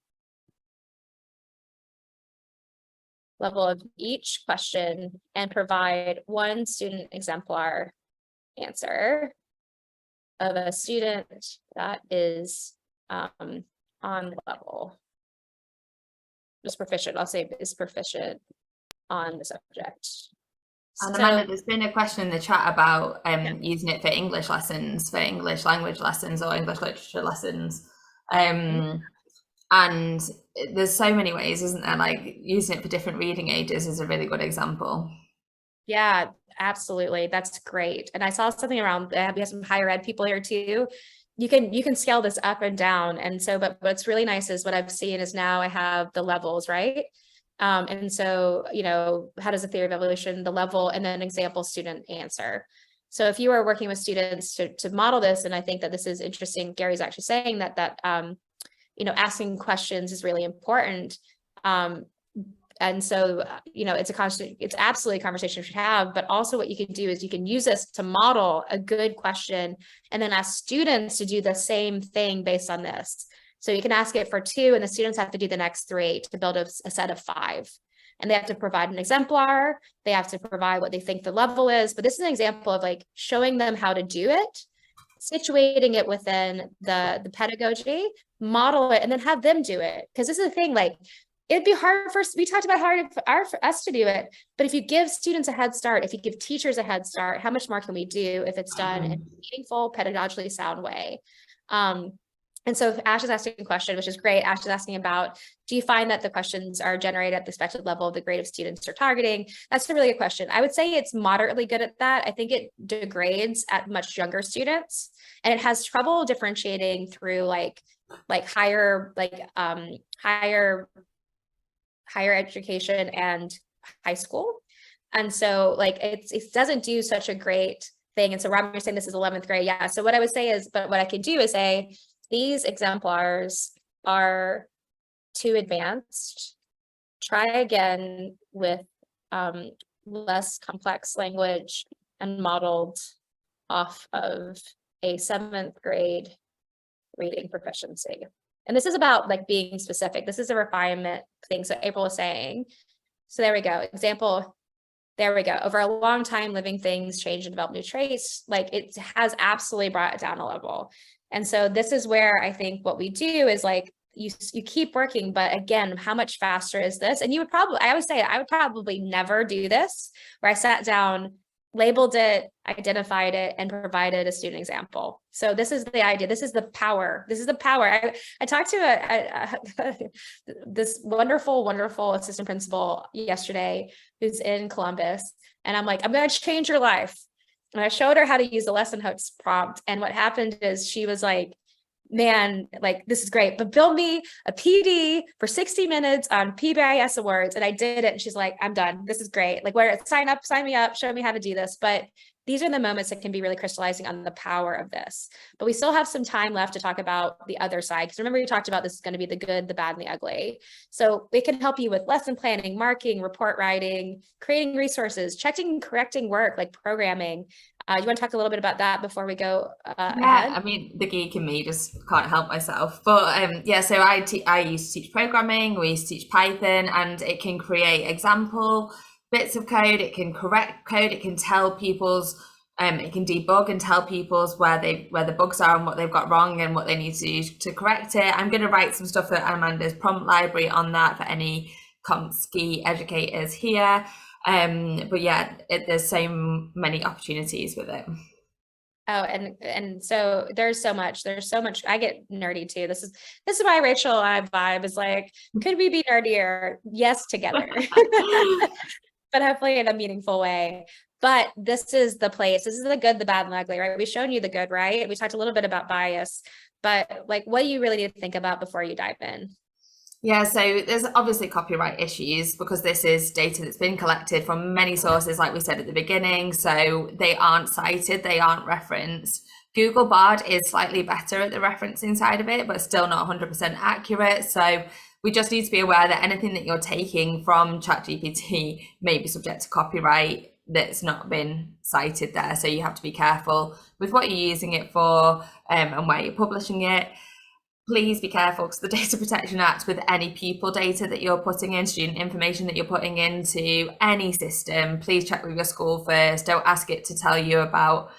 level of each question and provide one student exemplar answer of a student that is on level, just proficient. I'll say is proficient on the subject. And Amanda, there's been a question in the chat about using it for English lessons, for English language lessons or English literature lessons. And there's so many ways, isn't there? Like using it for different reading ages is a really good example. Yeah, absolutely. That's great. And I saw something around, we have some higher ed people here too. You can scale this up and down. And so, but what's really nice is what I've seen is now I have the levels, right? And so, how does the theory of evolution, the level, and then example student answer. So if you are working with students to model this, and I think that this is interesting, Gary's actually saying that asking questions is really important. And so, it's absolutely a conversation you should have, but also what you can do is you can use this to model a good question and then ask students to do the same thing based on this. So you can ask it for 2 and the students have to do the next 3 to build a set of 5. And they have to provide an exemplar. They have to provide what they think the level is. But this is an example of like showing them how to do it, situating it within the pedagogy, model it, and then have them do it. Because this is the thing, like it'd be hard we talked about for us to do it, but if you give students a head start, if you give teachers a head start, how much more can we do if it's done in a meaningful, pedagogically sound way? And so Ash is asking a question, which is great. Ash is asking about, do you find that the questions are generated at the expected level of the grade of students you're targeting? That's a really good question. I would say it's moderately good at that. I think it degrades at much younger students, and it has trouble differentiating through like higher education and high school. And so like it doesn't do such a great thing. And so Robin, you're saying this is 11th grade. Yeah. So what I would say is, but what I can do is say, these exemplars are too advanced. Try again with less complex language and modeled off of a 7th grade reading proficiency. And this is about like being specific. This is a refinement thing. So April was saying, so there we go. Example There we go. Over a long time, living things change and develop new traits. Like it has absolutely brought it down a level. And so this is where I think what we do is like, you keep working, but again, how much faster is this? And you would probably, I would say I would probably never do this where I sat down, labeled it, identified it, and provided a student example. So this is the idea. This is the power. This is the power. I talked to this wonderful, wonderful assistant principal yesterday who's in Columbus. And I'm like, I'm going to change your life. And I showed her how to use the lesson hooks prompt. And what happened is she was like, man, like, this is great, but build me a PD for 60 minutes on PBIS awards. And I did it. And she's like, I'm done. This is great. Like, where sign me up, show me how to do this. But these are the moments that can be really crystallizing on the power of this. But we still have some time left to talk about the other side. Because remember, we talked about this is going to be the good, the bad, and the ugly. So it can help you with lesson planning, marking, report writing, creating resources, checking, correcting work, like programming. You want to talk a little bit about that before we go ahead? I mean, the geek in me just can't help myself. But yeah, so I used to teach programming, we used to teach Python, and it can create example bits of code, it can correct code, it can tell people's, it can debug and tell people's where the bugs are and what they've got wrong and what they need to do to correct it. I'm going to write some stuff for Amanda's prompt library on that for any CompSci educators here. But yeah, there's so many opportunities with it. Oh, and so there's so much. I get nerdy too. This is why Rachel and I vibe is like, could we be nerdier? Yes, together. But hopefully in a meaningful way. But this is the place. This is the good, the bad, and the ugly, right? We've shown you the good, right? We talked a little bit about bias, but like, what do you really need to think about before you dive in? Yeah, so there's obviously copyright issues because this is data that's been collected from many sources, like we said at the beginning. So they aren't cited, they aren't referenced. Google Bard is slightly better at the referencing side of it, but still not 100% accurate. So we just need to be aware that anything that you're taking from ChatGPT may be subject to copyright that's not been cited there. So you have to be careful with what you're using it for and where you're publishing it. Please be careful because the Data Protection Act, with any people data that you're putting in, student information that you're putting into any system, please check with your school first. Don't ask it to tell you about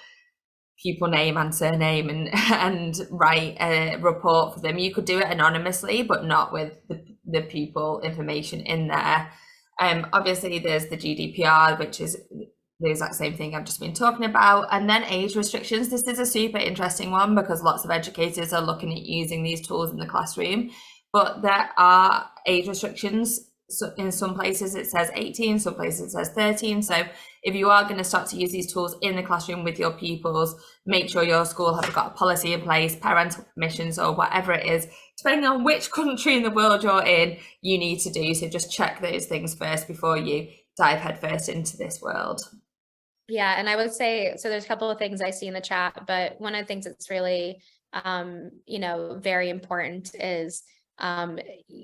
pupil name and surname and write a report for them. You could do it anonymously, but not with the pupil information in there. Obviously, there's the GDPR, which is the exact same thing I've just been talking about. And then age restrictions. This is a super interesting one because lots of educators are looking at using these tools in the classroom, but there are age restrictions. So in some places it says 18, some places it says 13. So if you are going to start to use these tools in the classroom with your pupils, make sure your school has got a policy in place, parental permissions or whatever it is, depending on which country in the world you're in, you need to do. So just check those things first before you dive headfirst into this world. Yeah, and I would say, so there's a couple of things I see in the chat, but one of the things that's really, very important is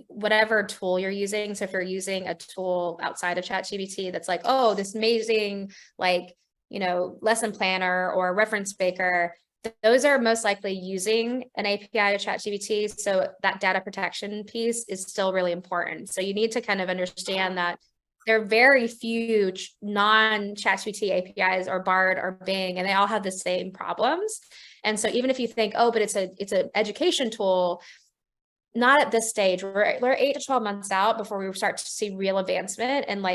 whatever tool you're using. So if you're using a tool outside of ChatGPT that's like, oh, this amazing, lesson planner or reference maker, those are most likely using an API to ChatGPT. So that data protection piece is still really important. So you need to kind of understand that there are very few non-ChatGPT APIs or Bard or Bing, and they all have the same problems. And so even if you think, oh, but it's an education tool, not at this stage. We're 8 to 12 months out before we start to see real advancement and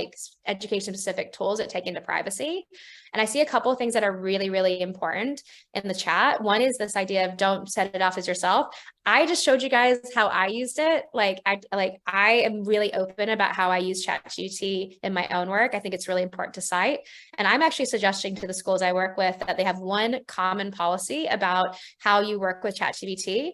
education specific tools that take into privacy. And I see a couple of things that are really, really important in the chat. One is this idea of don't set it off as yourself. I just showed you guys how I used it. I am really open about how I use ChatGPT in my own work. I think it's really important to cite. And I'm actually suggesting to the schools I work with that they have one common policy about how you work with ChatGPT,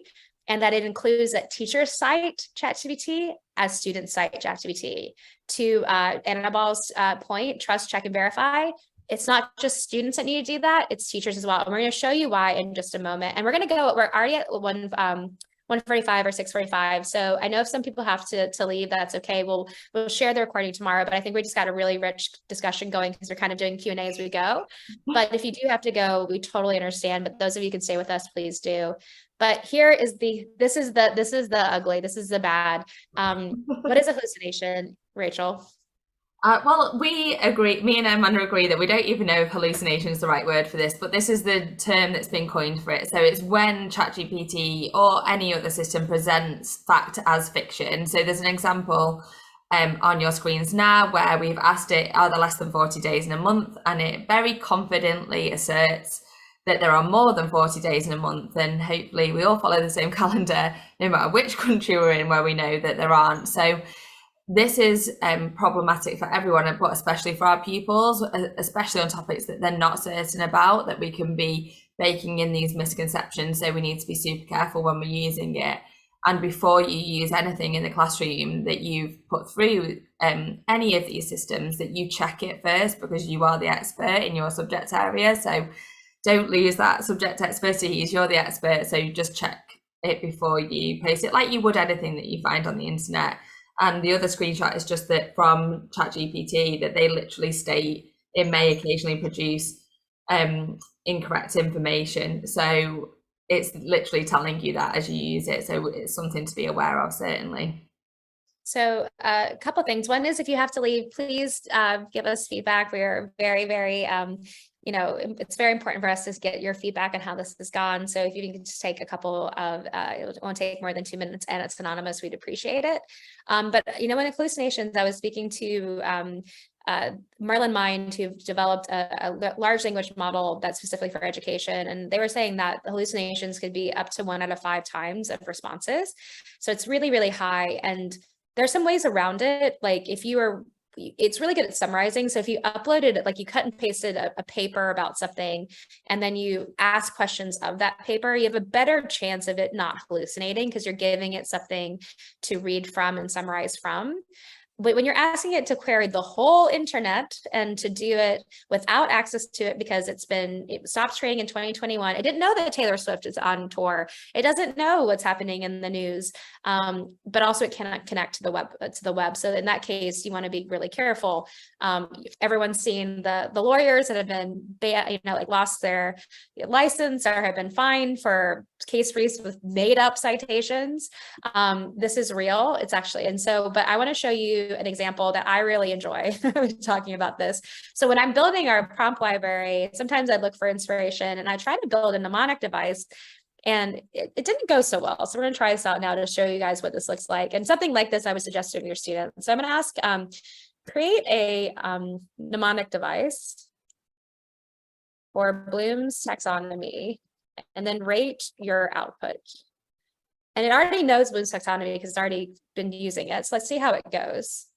and that it includes that teachers cite ChatGPT as students cite ChatGPT. To Annabal's point, trust, check, and verify. It's not just students that need to do that, it's teachers as well. And we're going to show you why in just a moment. And we're already at 1:45 or 6:45. So I know if some people have to leave, that's okay. We'll share the recording tomorrow, but I think we just got a really rich discussion going because we're kind of doing Q&A as we go. But if you do have to go, we totally understand. But those of you who can stay with us, please do. But here is this is the ugly, this is the bad. What is a hallucination, Rachel? Well, we agree, me and Amanda agree that we don't even know if hallucination is the right word for this, but this is the term that's been coined for it. So it's when ChatGPT or any other system presents fact as fiction. So there's an example on your screens now where we've asked it, are there less than 40 days in a month? And it very confidently asserts that there are more than 40 days in a month, and hopefully we all follow the same calendar, no matter which country we're in, where we know that there aren't. So this is problematic for everyone, but especially for our pupils, especially on topics that they're not certain about, that we can be baking in these misconceptions. So we need to be super careful when we're using it. And before you use anything in the classroom that you've put through any of these systems, that you check it first, because you are the expert in your subject area. So don't lose that subject expertise. You're the expert, so you just check it before you post it, like you would anything that you find on the internet. And the other screenshot is just that from ChatGPT, that they literally state it may occasionally produce incorrect information. So it's literally telling you that as you use it. So it's something to be aware of, certainly. So a couple things. One is, if you have to leave, please give us feedback. We are very, very, it's very important for us to get your feedback on how this has gone. So if you can just take a couple of, it won't take more than 2 minutes, and it's anonymous, we'd appreciate it. But, in hallucinations, I was speaking to Merlin Mind, who developed a large language model that's specifically for education. And they were saying that the hallucinations could be up to 1 out of 5 times of responses. So it's really, really high. And there's some ways around it. Like it's really good at summarizing. So if you uploaded it, like you cut and pasted a paper about something, and then you ask questions of that paper, you have a better chance of it not hallucinating, because you're giving it something to read from and summarize from. But when you're asking it to query the whole internet and to do it without access to it, because it stopped training in 2021, it didn't know that Taylor Swift is on tour. It doesn't know what's happening in the news, but also it cannot connect to the web. So in that case, you want to be really careful. Everyone's seen the lawyers that have been lost their license or have been fined for case briefs with made up citations. This is real. It's actually, but I want to show you an example that I really enjoy talking about this. So when I'm building our prompt library, sometimes I look for inspiration and I try to build a mnemonic device, and it didn't go so well. So we're going to try this out now to show you guys what this looks like. And something like this I would suggest to your students. So I'm going to ask, create a mnemonic device for Bloom's taxonomy, and then rate your output. And it already knows Bloom's taxonomy because it's already been using it. So let's see how it goes.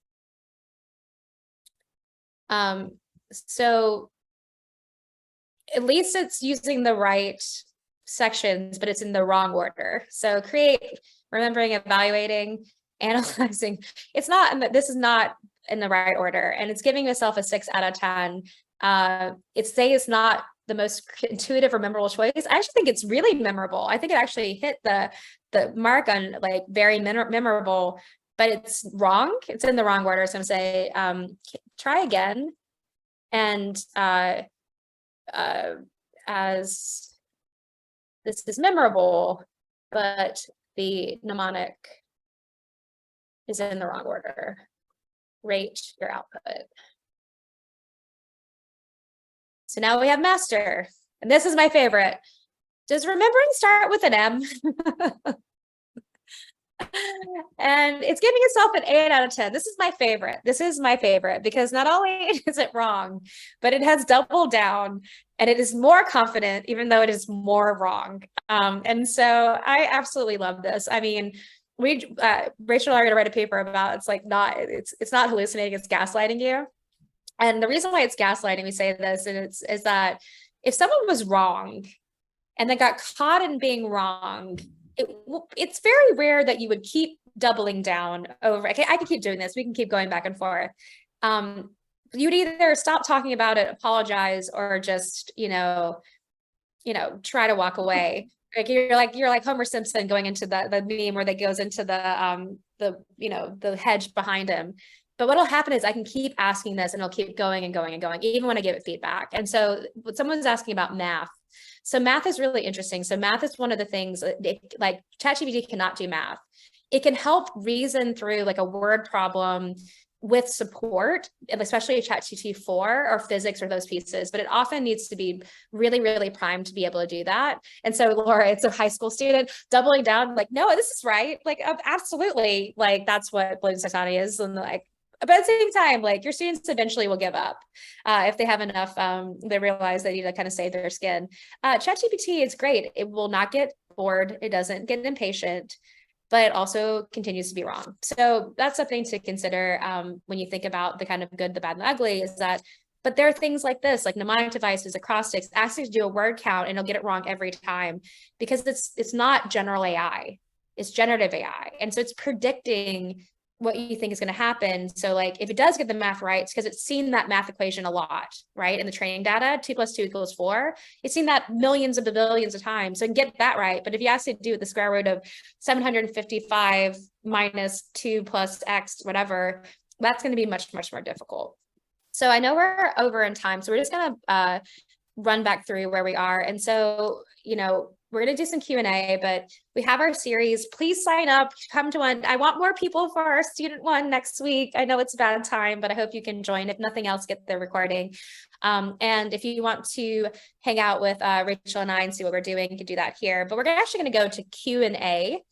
So at least it's using the right sections, but it's in the wrong order. So create, remembering, evaluating, analyzing. This is not in the right order, and it's giving itself a 6 out of 10. It's not the most intuitive or memorable choice. I actually think it's really memorable. I think it actually hit the mark on like very memorable, but it's wrong. It's in the wrong order. So I'm gonna say, try again. And as this is memorable, but the mnemonic is in the wrong order. Rate your output. So now we have master, and this is my favorite. Does remembering start with an M? And it's giving itself an 8 out of 10. This is my favorite. This is my favorite because not only is it wrong, but it has doubled down and it is more confident, even though it is more wrong. And so I absolutely love this. I mean, Rachel and I are going to write a paper about it's not hallucinating, it's gaslighting you. And the reason why it's gaslighting, we say this, and is that if someone was wrong and then got caught in being wrong, it's very rare that you would keep doubling down over. Okay, I can keep doing this. We can keep going back and forth. You'd either stop talking about it, apologize, or just try to walk away. Like you're like Homer Simpson going into the meme where they goes into the hedge behind him. But what'll happen is I can keep asking this and it'll keep going and going and going, even when I give it feedback. And so what someone's asking about math. So math is really interesting. So math is one of the things, like ChatGPT cannot do math. It can help reason through like a word problem with support, especially ChatGPT 4 or physics or those pieces, but it often needs to be really, really primed to be able to do that. And so Laura, it's a high school student doubling down, like, no, this is right. Like, absolutely. Like, that's what Bloom's taxonomy is. And like, but at the same time, like your students eventually will give up if they have enough, they realize they need to kind of save their skin. ChatGPT is great. It will not get bored. It doesn't get impatient, but it also continues to be wrong. So that's something to consider when you think about the kind of good, the bad, and the ugly, is that, but there are things like this, like mnemonic devices, acrostics, asking to do a word count, and it'll get it wrong every time because it's not general AI, it's generative AI. And so it's predicting what you think is going to happen. So like if it does get the math right, it's because it's seen that math equation a lot, right? In the training data, 2 + 2 = 4. It's seen that millions of billions of times. So it can get that right. But if you ask it to do the square root of 755 minus 2 + x, whatever, that's going to be much, much more difficult. So I know we're over in time. So we're just going to run back through where we are. And so, you know, we're going to do some Q&A, but we have our series. Please sign up, come to one. I want more people for our student one next week. I know it's a bad time, but I hope you can join. If nothing else, get the recording. And if you want to hang out with Rachel and I and see what we're doing, you can do that here. But we're actually going to go to Q&A.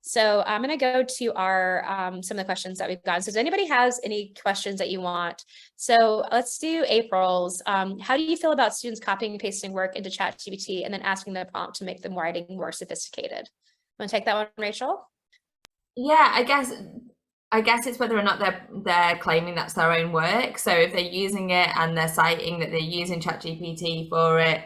So I'm going to go to our some of the questions that we've gotten. So does anybody has any questions that you want? So let's do April's. How do you feel about students copying and pasting work into ChatGPT and then asking the prompt to make them writing more sophisticated? Want to take that one, Rachel? Yeah, I guess it's whether or not they're claiming that's their own work. So if they're using it and they're citing that they're using ChatGPT for it,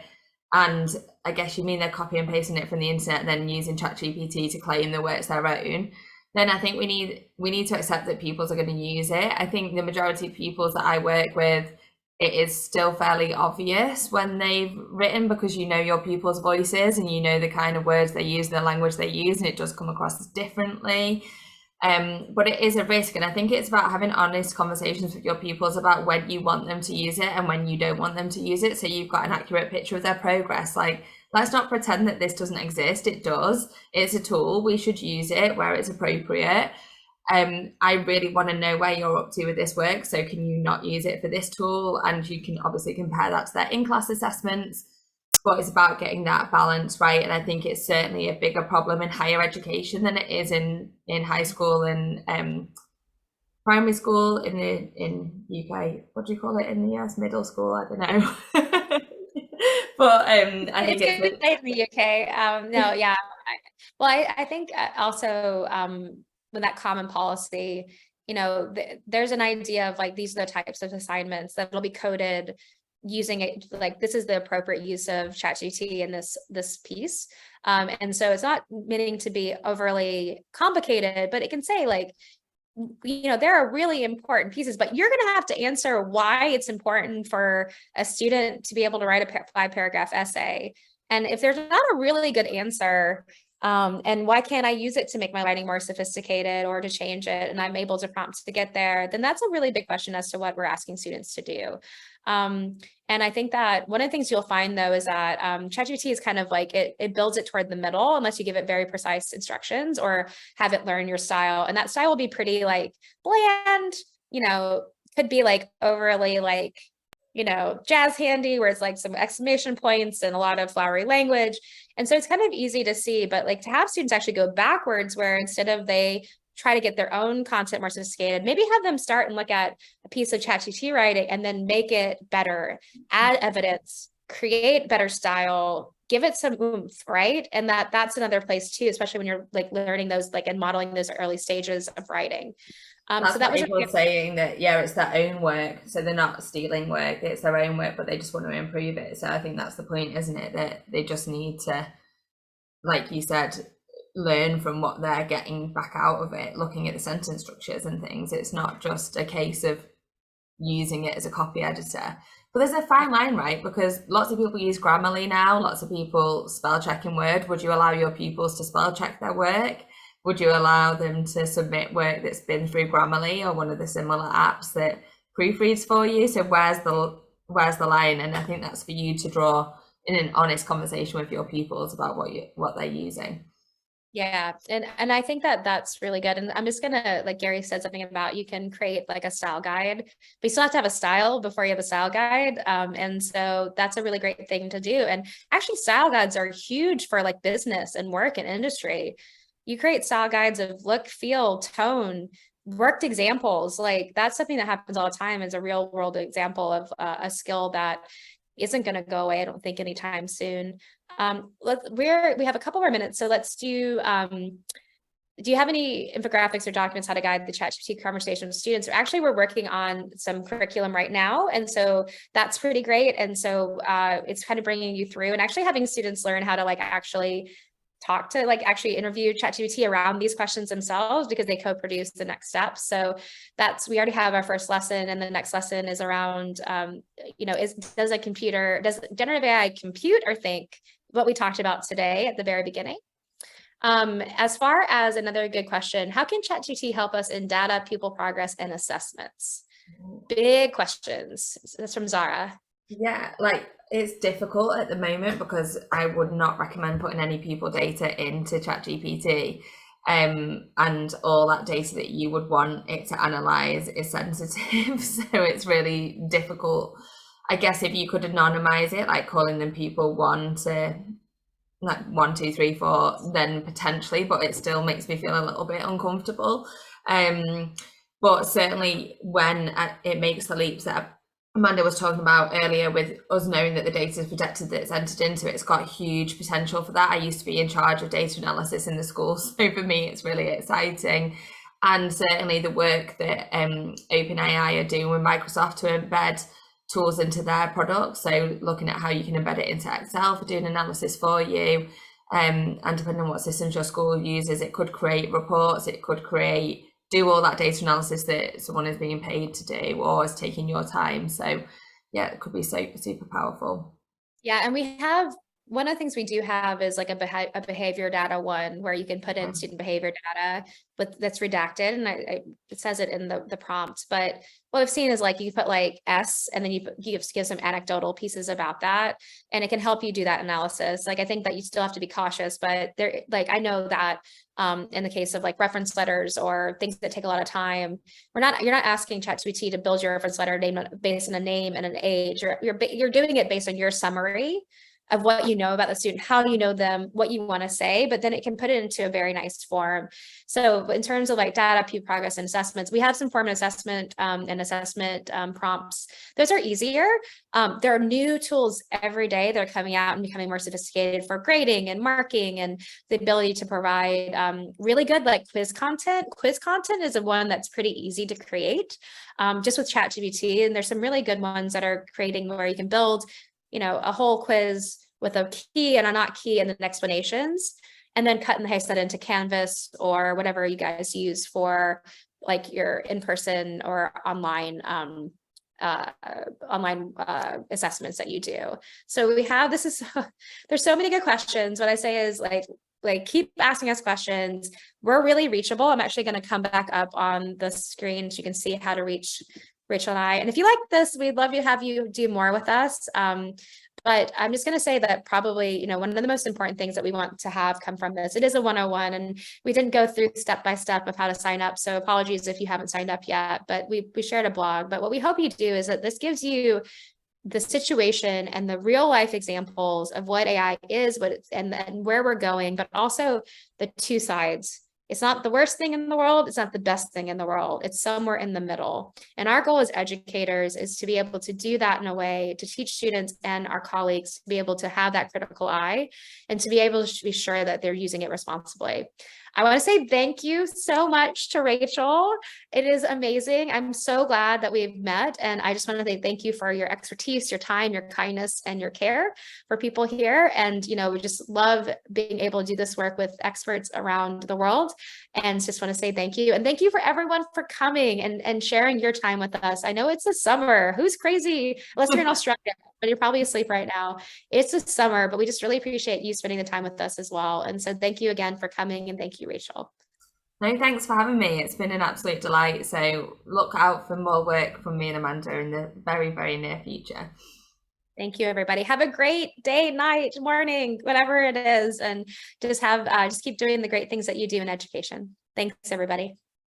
and I guess you mean they're copy and pasting it from the internet and then using ChatGPT to claim the work's their own, then I think we need to accept that pupils are going to use it. I think the majority of pupils that I work with, it is still fairly obvious when they've written, because you know your pupils' voices and you know the kind of words they use, the language they use, and it does come across as differently. But it is a risk, and I think it's about having honest conversations with your pupils about when you want them to use it and when you don't want them to use it, so you've got an accurate picture of their progress. Like, let's not pretend that this doesn't exist. It does. It's a tool. We should use it where it's appropriate. I really want to know where you're up to with this work, so can you not use it for this tool? And you can obviously compare that to their in-class assessments, but it's about getting that balance right. And I think it's certainly a bigger problem in higher education than it is in high school and primary school in UK. What do you call it in the US? Middle school? I don't know. But I think it's good in the UK. No, yeah. I think also with that common policy, you know, there's an idea of like, these are the types of assignments that will be coded using it, like this is the appropriate use of ChatGPT in this piece. And so it's not meaning to be overly complicated, but it can say like, you know, there are really important pieces, but you're going to have to answer why it's important for a student to be able to write a 5-paragraph essay. And if there's not a really good answer, and why can't I use it to make my writing more sophisticated or to change it, and I'm able to prompt to get there, then that's a really big question as to what we're asking students to do. And I think that one of the things you'll find though is that ChatGPT is kind of like, it builds it toward the middle unless you give it very precise instructions or have it learn your style. And that style will be pretty like bland, you know, could be like overly like, you know, jazz handy, where it's like some exclamation points and a lot of flowery language. And so it's kind of easy to see, but like to have students actually go backwards, where instead of they try to get their own content more sophisticated, maybe have them start and look at a piece of ChatGPT writing and then make it better, add evidence, create better style, give it some oomph, right? And that's another place too, especially when you're like learning those, like, and modeling those early stages of writing. That's so that what was people saying that, yeah, it's their own work. So they're not stealing work, it's their own work, but they just want to improve it. So I think that's the point, isn't it? That they just need to, like you said, learn from what they're getting back out of it, looking at the sentence structures and things. It's not just a case of using it as a copy editor. But there's a fine line, right? Because lots of people use Grammarly now, lots of people spell check in Word. Would you allow your pupils to spell check their work? Would you allow them to submit work that's been through Grammarly or one of the similar apps that proofreads for you? So where's the line? And I think that's for you to draw in an honest conversation with your pupils about what they're using. Yeah, and I think that that's really good. And I'm just gonna, like Gary said something about, you can create like a style guide, but you still have to have a style before you have a style guide. And so that's a really great thing to do. And actually, style guides are huge for like business and work and industry. You create style guides of look, feel, tone, worked examples. Like that's something that happens all the time, is a real world example of a skill that isn't going to go away, I don't think, anytime soon. We have a couple more minutes, so let's do you have any infographics or documents how to guide the ChatGPT conversation with students? Actually, we're working on some curriculum right now, and so that's pretty great. And so it's kind of bringing you through and actually having students learn how to like actually talk to, like actually interview ChatGPT around these questions themselves, because they co-produce the next steps. So we already have our first lesson, and the next lesson is around, does generative AI compute or think? What we talked about today at the very beginning. As far as another good question, how can ChatGPT help us in data, pupil progress, and assessments? Big questions. That's from Zara. Yeah, like it's difficult at the moment because I would not recommend putting any pupil data into ChatGPT. And all that data that you would want it to analyze is sensitive. So it's really difficult. I guess if you could anonymize it, like calling them pupil 1 to like 1, 2, 3, 4, then potentially, but it still makes me feel a little bit uncomfortable. But certainly when it makes the leaps that Amanda was talking about earlier, with us knowing that the data is protected, that it's entered into it, it's got huge potential for that. I used to be in charge of data analysis in the school, so for me it's really exciting. And certainly the work that OpenAI are doing with Microsoft to embed tools into their products, so looking at how you can embed it into Excel for doing analysis for you, and depending on what systems your school uses, it could create reports, it could do all that data analysis that someone is being paid to do or is taking your time. So yeah, it could be super powerful. Yeah, and we have, one of the things we do have is like a behavior data one, where you can put in student behavior data, but that's redacted, and it says it in the prompt. But what I've seen is like you put like S, and then you give some anecdotal pieces about that, and it can help you do that analysis. Like I think that you still have to be cautious, but there, like I know that in the case of like reference letters or things that take a lot of time, you're not asking ChatGPT to build your reference letter name based on a name and an age. You're doing it based on your summary of what you know about the student, how you know them, what you want to say, but then it can put it into a very nice form. So in terms of like data, pupil progress, and assessments, we have some form and assessment prompts. Those are easier. There are new tools every day that are coming out and becoming more sophisticated for grading and marking, and the ability to provide really good like quiz content. Quiz content is one that's pretty easy to create just with ChatGPT, and there's some really good ones that are creating where you can build a whole quiz with a key and a not key and then explanations, and then cut and paste that into Canvas or whatever you guys use for like your in-person or online assessments that you do. So there's so many good questions. What I say is like keep asking us questions. We're really reachable. I'm actually going to come back up on the screen so you can see how to reach Rachel and I. And if you like this, we'd love to have you do more with us. But I'm just going to say that probably, one of the most important things that we want to have come from this, it is a 101, and we didn't go through step by step of how to sign up. So apologies if you haven't signed up yet, but we shared a blog. But what we hope you do is that this gives you the situation and the real life examples of what AI is, and where we're going, but also the two sides. It's not the worst thing in the world. It's not the best thing in the world. It's somewhere in the middle. And our goal as educators is to be able to do that in a way to teach students and our colleagues to be able to have that critical eye and to be able to be sure that they're using it responsibly. I want to say thank you so much to Rachel. It is amazing. I'm so glad that we've met. And I just want to say thank you for your expertise, your time, your kindness, and your care for people here. And, we just love being able to do this work with experts around the world. And just want to say thank you. And thank you for everyone for coming and sharing your time with us. I know it's the summer. Who's crazy? Unless you're in Australia, but you're probably asleep right now. It's the summer, but we just really appreciate you spending the time with us as well. And so thank you again for coming, and thank you, Rachel. No, thanks for having me. It's been an absolute delight. So look out for more work from me and Amanda in the very, very near future. Thank you, everybody. Have a great day, night, morning, whatever it is. And just keep doing the great things that you do in education. Thanks, everybody.